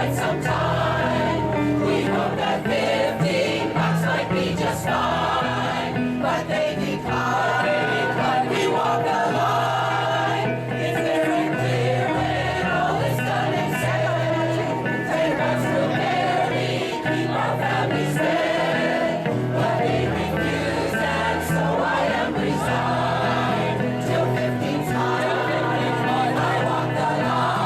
quite some time. We hope that 15 bucks might be just fine, but they decline. We walk the line. It's very clear when all is done and said. Take us to Mary, keep our families fed. But they refuse, and so I am resigned. Till 15's time, I walk the line.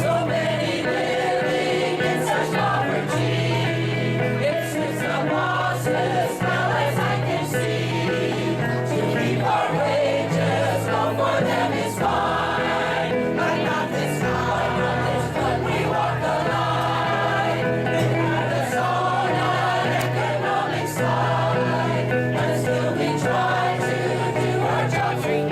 So many living in such poverty. It's the bosses, well as I can see. To keep our wages low for them is fine, but not this time. We walk the line. They had us on an economic side, but still we try to do our jobs right.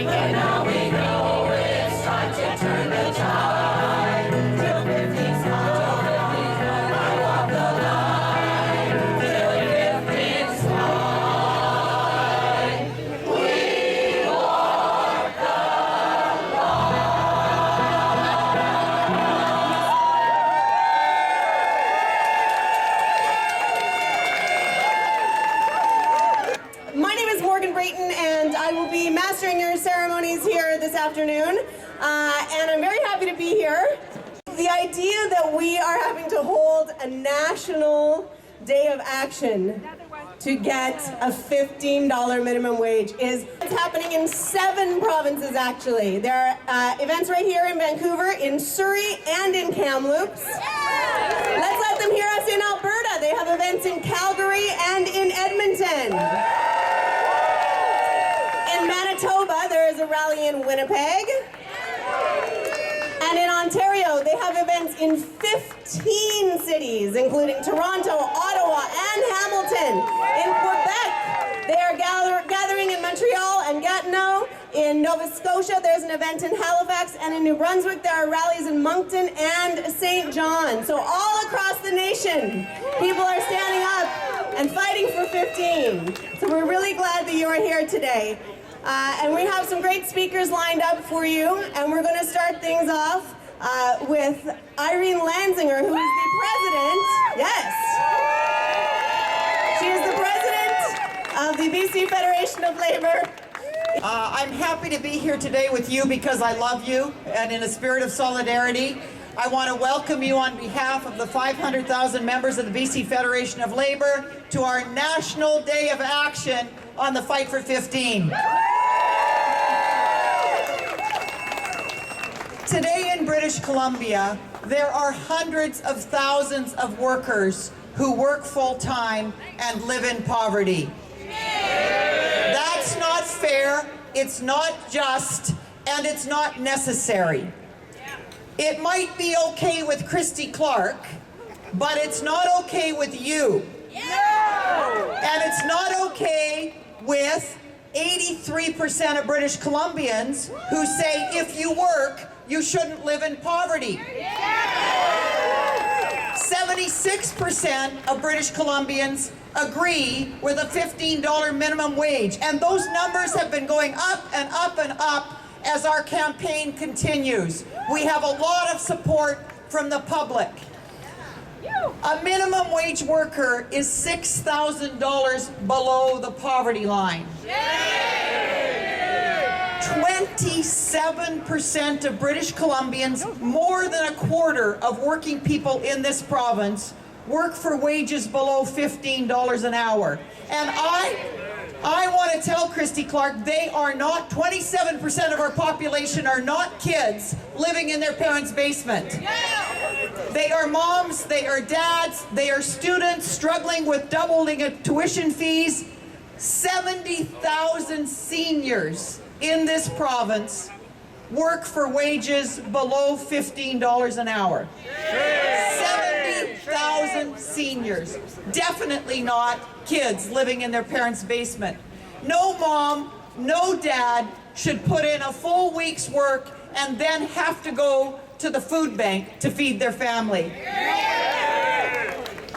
But now we know it's time to turn the tide. Till 15's time, I walk the line. Till 15's time, we walk the My name is Morgan Brayton, and I will be mastering your ceremonies here this afternoon. And I'm very happy to be here. The idea that we are having to hold a national day of action to get a $15 minimum wage is it's happening in 7 provinces, actually. There are events right here in Vancouver, in Surrey, and in Kamloops. Let's let them hear us in Alberta. They have events in Calgary and in Edmonton. In Manitoba, there is a rally in Winnipeg. And in Ontario, they have events in 15 cities, including Toronto, Ottawa, and Hamilton. In Quebec, they are gathering in Montreal and Gatineau. In Nova Scotia, there's an event in Halifax, and in New Brunswick, there are rallies in Moncton and St. John. So all across the nation, people are standing up and fighting for 15. So we're really glad that you are here today. And we have some great speakers lined up for you, and we're going to start things off with Irene Lanzinger, who is the president. Yes. She is the president of the BC Federation of Labor. I'm happy to be here today with you because I love you, and in a spirit of solidarity, I want to welcome you on behalf of the 500,000 members of the BC Federation of Labor to our National Day of Action on the Fight for 15. Today in British Columbia, there are hundreds of thousands of workers who work full-time and live in poverty. That's not fair, it's not just, and it's not necessary. It might be okay with Christy Clark, but it's not okay with you. And it's not okay with 83% of British Columbians who say if you work, you shouldn't live in poverty. 76% of British Columbians agree with a $15 minimum wage. And those numbers have been going up and up and up as our campaign continues. We have a lot of support from the public. A minimum wage worker is $6,000 below the poverty line. 27% of British Columbians, more than a quarter of working people in this province, work for wages below $15 an hour. And I want to tell Christy Clark, they are not, 27% of our population are not kids living in their parents' basement. They are moms, they are dads, they are students struggling with doubling of tuition fees. 70,000 seniors in this province work for wages below $15 an hour. 70,000 seniors. Definitely not kids living in their parents' basement. No mom, no dad should put in a full week's work and then have to go to the food bank to feed their family.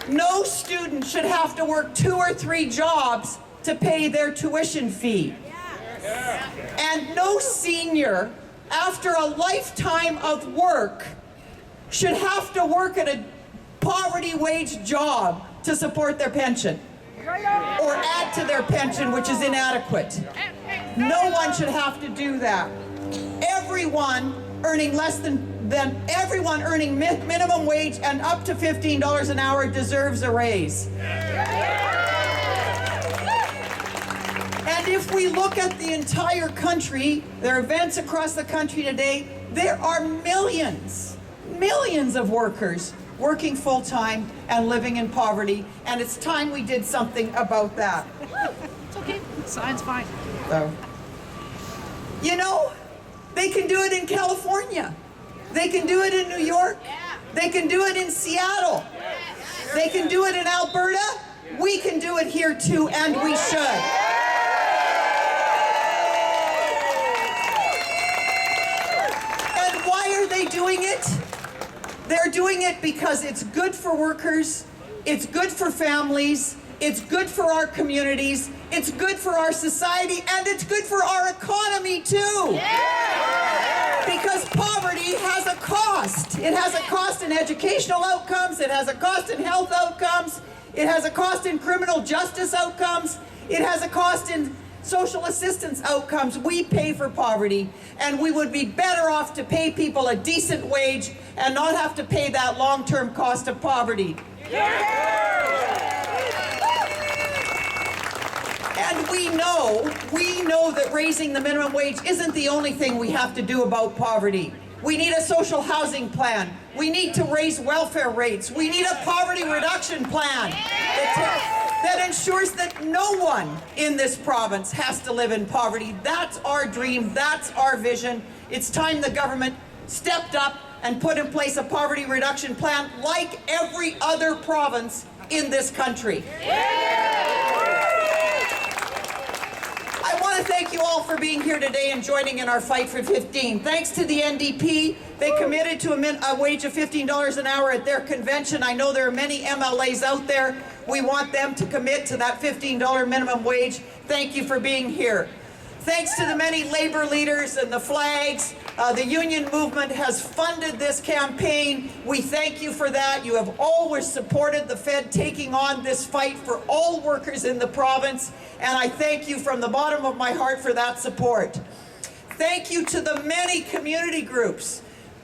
No student should have to work 2 or 3 jobs to pay their tuition fee. And no senior, after a lifetime of work, should have to work at a poverty wage job to support their pension or add to their pension, which is inadequate. No one should have to do that. Everyone earning everyone earning minimum wage and up to $15 an hour deserves a raise. And if we look at the entire country, there are events across the country today, there are millions of workers working full-time and living in poverty, and it's time we did something about that. It's okay. Sign's fine. So, you know, they can do it in California. They can do it in New York. They can do it in Seattle. They can do it in Alberta. We can do it here too, and we should. And why are they doing it? They're doing it because it's good for workers, it's good for families, it's good for our communities, it's good for our society, and it's good for our economy too. Because poverty has a cost. It has a cost in educational outcomes, it has a cost in health outcomes, it has a cost in criminal justice outcomes, it has a cost in social assistance outcomes. We pay for poverty, and we would be better off to pay people a decent wage and not have to pay that long-term cost of poverty. And we know that raising the minimum wage isn't the only thing we have to do about poverty. We need a social housing plan. We need to raise welfare rates. We need a poverty reduction plan that ensures that no one in this province has to live in poverty. That's our dream. That's our vision. It's time the government stepped up and put in place a poverty reduction plan like every other province in this country. I want to thank you all for being here today and joining in our fight for 15. Thanks to the NDP, they committed to a wage of $15 an hour at their convention. I know there are many MLAs out there. We want them to commit to that $15 minimum wage. Thank you for being here. Thanks to the many labor leaders and the flags, the union movement has funded this campaign. We thank you for that. You have always supported the Fed taking on this fight for all workers in the province, and I thank you from the bottom of my heart for that support. Thank you to the many community groups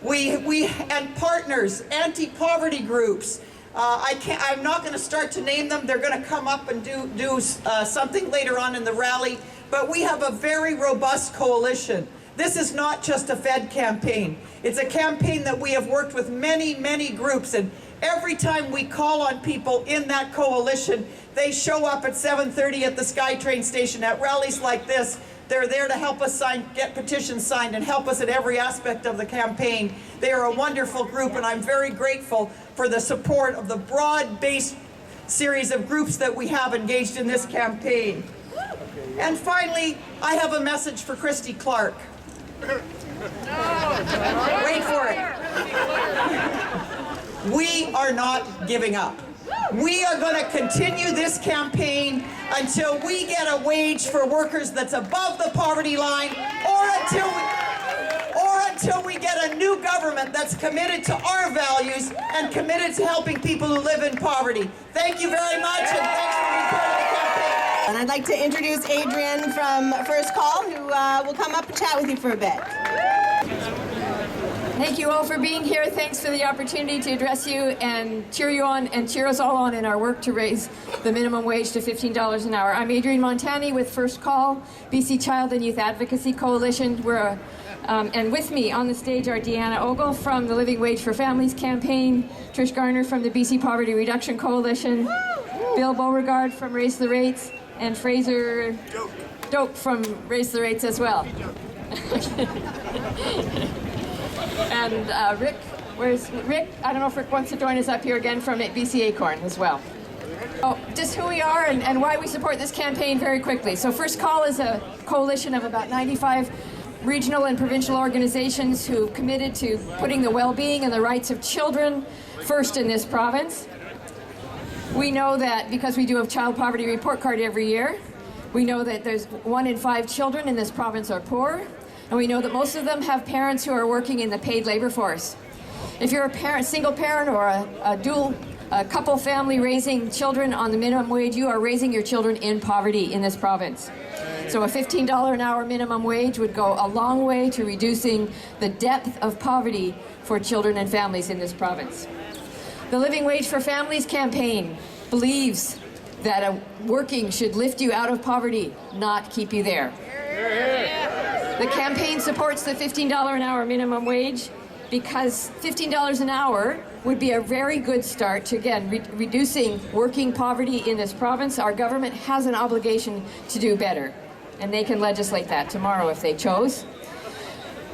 and partners, anti-poverty groups. I'm not going to start to name them. They're going to come up and do something later on in the rally. But we have a very robust coalition. This is not just a Fed campaign. It's a campaign that we have worked with many, many groups. And every time we call on people in that coalition, they show up at 7:30 at the SkyTrain station at rallies like this. They're there to help us get petitions signed and help us at every aspect of the campaign. They are a wonderful group, and I'm very grateful for the support of the broad-based series of groups that we have engaged in this campaign. And finally, I have a message for Christy Clark. Wait for it. We are not giving up. We are going to continue this campaign until we get a wage for workers that's above the poverty line, or until we get a new government that's committed to our values and committed to helping people who live in poverty. Thank you very much, and thanks for being part of the campaign. And I'd like to introduce Adrian from First Call, who will come up and chat with you for a bit. Thank you all for being here. Thanks for the opportunity to address you and cheer you on and cheer us all on in our work to raise the minimum wage to $15 an hour. I'm Adrian Montani with First Call, BC Child and Youth Advocacy Coalition. And with me on the stage are Deanna Ogle from the Living Wage for Families campaign, Trish Garner from the BC Poverty Reduction Coalition, Bill Beauregard from Raise the Rates, and Fraser Doak from Raise the Rates as well. And Rick, where's Rick? I don't know if Rick wants to join us up here again from BC Acorn as well. Oh, just who we are and why we support this campaign very quickly. So First Call is a coalition of about 95 regional and provincial organizations who committed to putting the well-being and the rights of children first in this province. We know that because we do a child poverty report card every year, we know that there's 1 in 5 children in this province are poor, and we know that most of them have parents who are working in the paid labor force. If you're a parent, single parent or a couple family raising children on the minimum wage, you are raising your children in poverty in this province. So a $15 an hour minimum wage would go a long way to reducing the depth of poverty for children and families in this province. The Living Wage for Families campaign believes that working should lift you out of poverty, not keep you there. The campaign supports the $15 an hour minimum wage because $15 an hour would be a very good start to, again, reducing working poverty in this province. Our government has an obligation to do better, and they can legislate that tomorrow if they chose.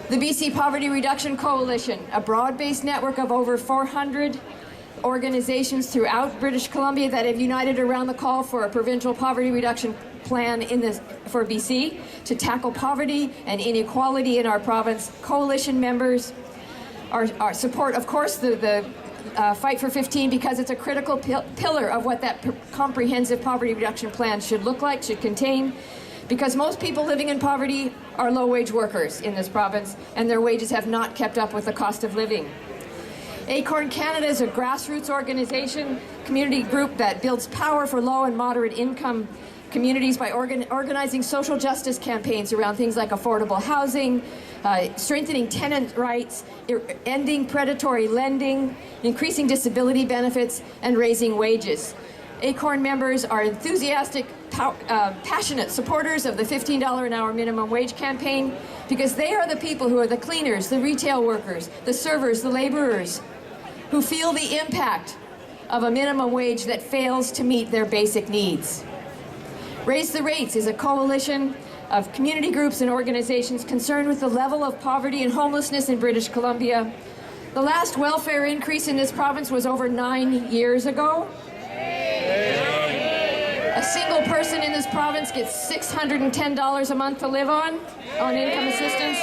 The BC Poverty Reduction Coalition, a broad-based network of over 400 organizations throughout British Columbia that have united around the call for a provincial poverty reduction plan for BC to tackle poverty and inequality in our province. Coalition members our support, of course, the Fight for 15 because it's a critical pillar of what that comprehensive poverty reduction plan should look like, should contain, because most people living in poverty are low-wage workers in this province and their wages have not kept up with the cost of living. Acorn Canada is a grassroots organization, community group that builds power for low and moderate income communities by organizing social justice campaigns around things like affordable housing, strengthening tenant rights, ending predatory lending, increasing disability benefits, and raising wages. Acorn members are enthusiastic, passionate supporters of the $15 an hour minimum wage campaign because they are the people who are the cleaners, the retail workers, the servers, the laborers, who feel the impact of a minimum wage that fails to meet their basic needs. Raise the Rates is a coalition of community groups and organizations concerned with the level of poverty and homelessness in British Columbia. The last welfare increase in this province was over 9 years ago. A single person in this province gets $610 a month to live on income assistance.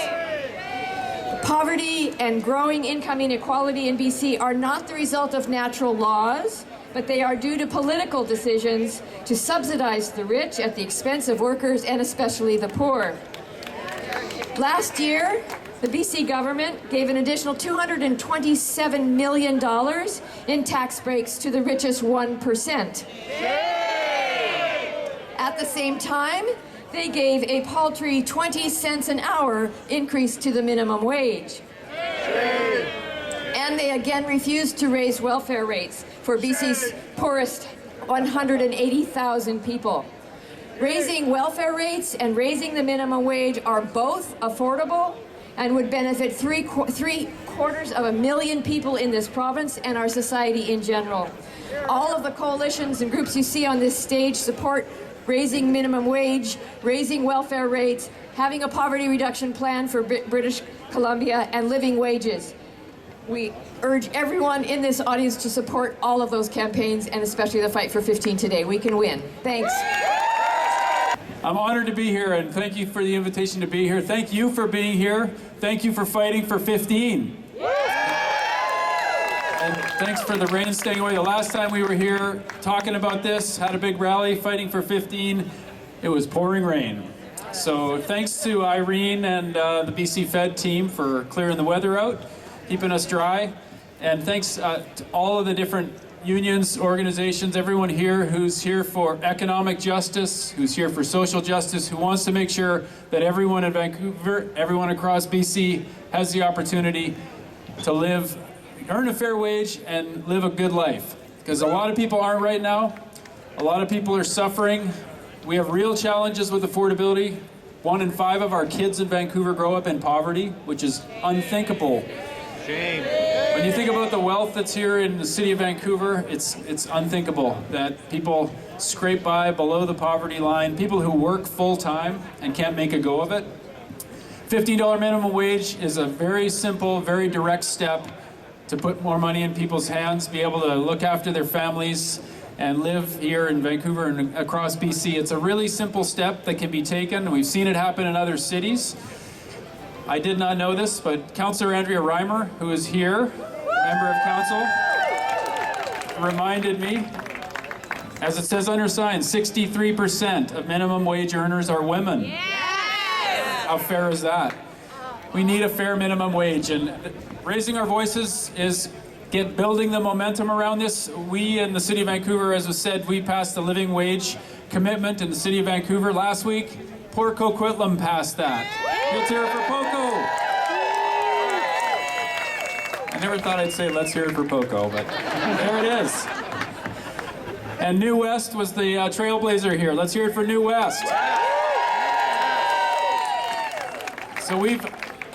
Poverty and growing income inequality in BC are not the result of natural laws, but they are due to political decisions to subsidize the rich at the expense of workers and especially the poor. Last year, the BC government gave an additional $227 million in tax breaks to the richest 1%. At the same time, they gave a paltry 20 cents an hour increase to the minimum wage. And they again refused to raise welfare rates for BC's poorest 180,000 people. Raising welfare rates and raising the minimum wage are both affordable and would benefit three-quarters of a million people in this province and our society in general. All of the coalitions and groups you see on this stage support raising minimum wage, raising welfare rates, having a poverty reduction plan for British Columbia, and living wages. We urge everyone in this audience to support all of those campaigns, and especially the Fight for 15 today. We can win. Thanks. I'm honored to be here, and thank you for the invitation to be here. Thank you for being here. Thank you for fighting for 15. And thanks for the rain staying away. The last time we were here talking about this, had a big rally fighting for 15, it was pouring rain. So thanks to Irene and the BC Fed team for clearing the weather out, keeping us dry. And thanks to all of the different unions, organizations, everyone here who's here for economic justice, who's here for social justice, who wants to make sure that everyone in Vancouver, everyone across BC has the opportunity to live, earn a fair wage and live a good life. Because a lot of people aren't right now. A lot of people are suffering. We have real challenges with affordability. 1 in 5 of our kids in Vancouver grow up in poverty, which is unthinkable. Shame. When you think about the wealth that's here in the city of Vancouver, it's unthinkable that people scrape by below the poverty line, people who work full-time and can't make a go of it. $15 minimum wage is a very simple, very direct step to put more money in people's hands, be able to look after their families and live here in Vancouver and across BC. It's a really simple step that can be taken. We've seen it happen in other cities. I did not know this, but Councillor Andrea Reimer, who is here, member of council, reminded me, as it says on her sign, 63% of minimum wage earners are women. How fair is that? We need a fair minimum wage, and raising our voices is building the momentum around this. We in the City of Vancouver, as was said, we passed the living wage commitment in the City of Vancouver last week. Port Coquitlam passed that. Let's hear it for Poco. I never thought I'd say let's hear it for Poco, but there it is. And New West was the trailblazer here. Let's hear it for New West. So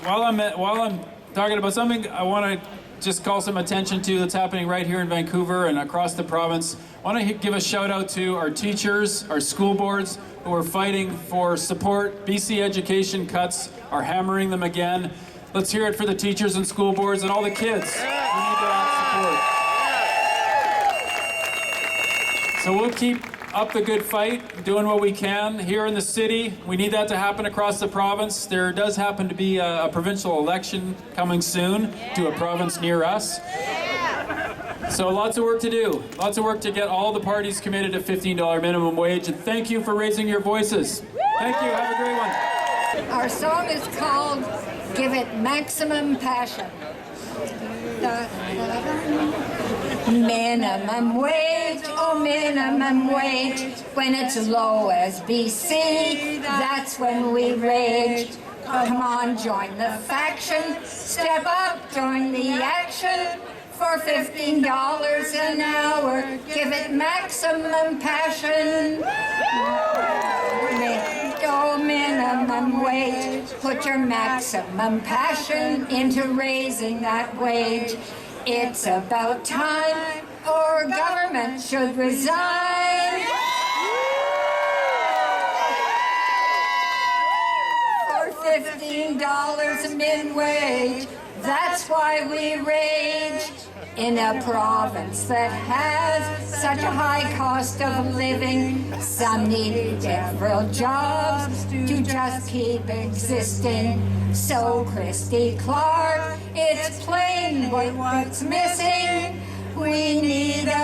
while I'm talking about something, I want to just call some attention to that's happening right here in Vancouver and across the province. I want to give a shout out to our teachers, our school boards who are fighting for support. BC education cuts are hammering them again. Let's hear it for the teachers and school boards and all the kids who need that support. So we'll keep up the good fight, doing what we can here in the city. We need that to happen across the province. There does happen to be a provincial election coming soon to a province near us. So lots of work to do. Lots of work to get all the parties committed to $15 minimum wage. And thank you for raising your voices. Thank you. Have a great one. Our song is called Give It Maximum Passion. Minimum wage, oh minimum wage. When it's low as BC, that's when we rage. Come on, join the faction. Step up, join the action. For $15 an hour, give it maximum passion. Oh, minimum wage. Put your maximum passion into raising that wage. It's about time, or government should resign. For $15 a min wage, that's why we rage. In a province that has such a high cost of living, some need several jobs to just keep existing. So Christy Clark, it's plain what's missing. We need a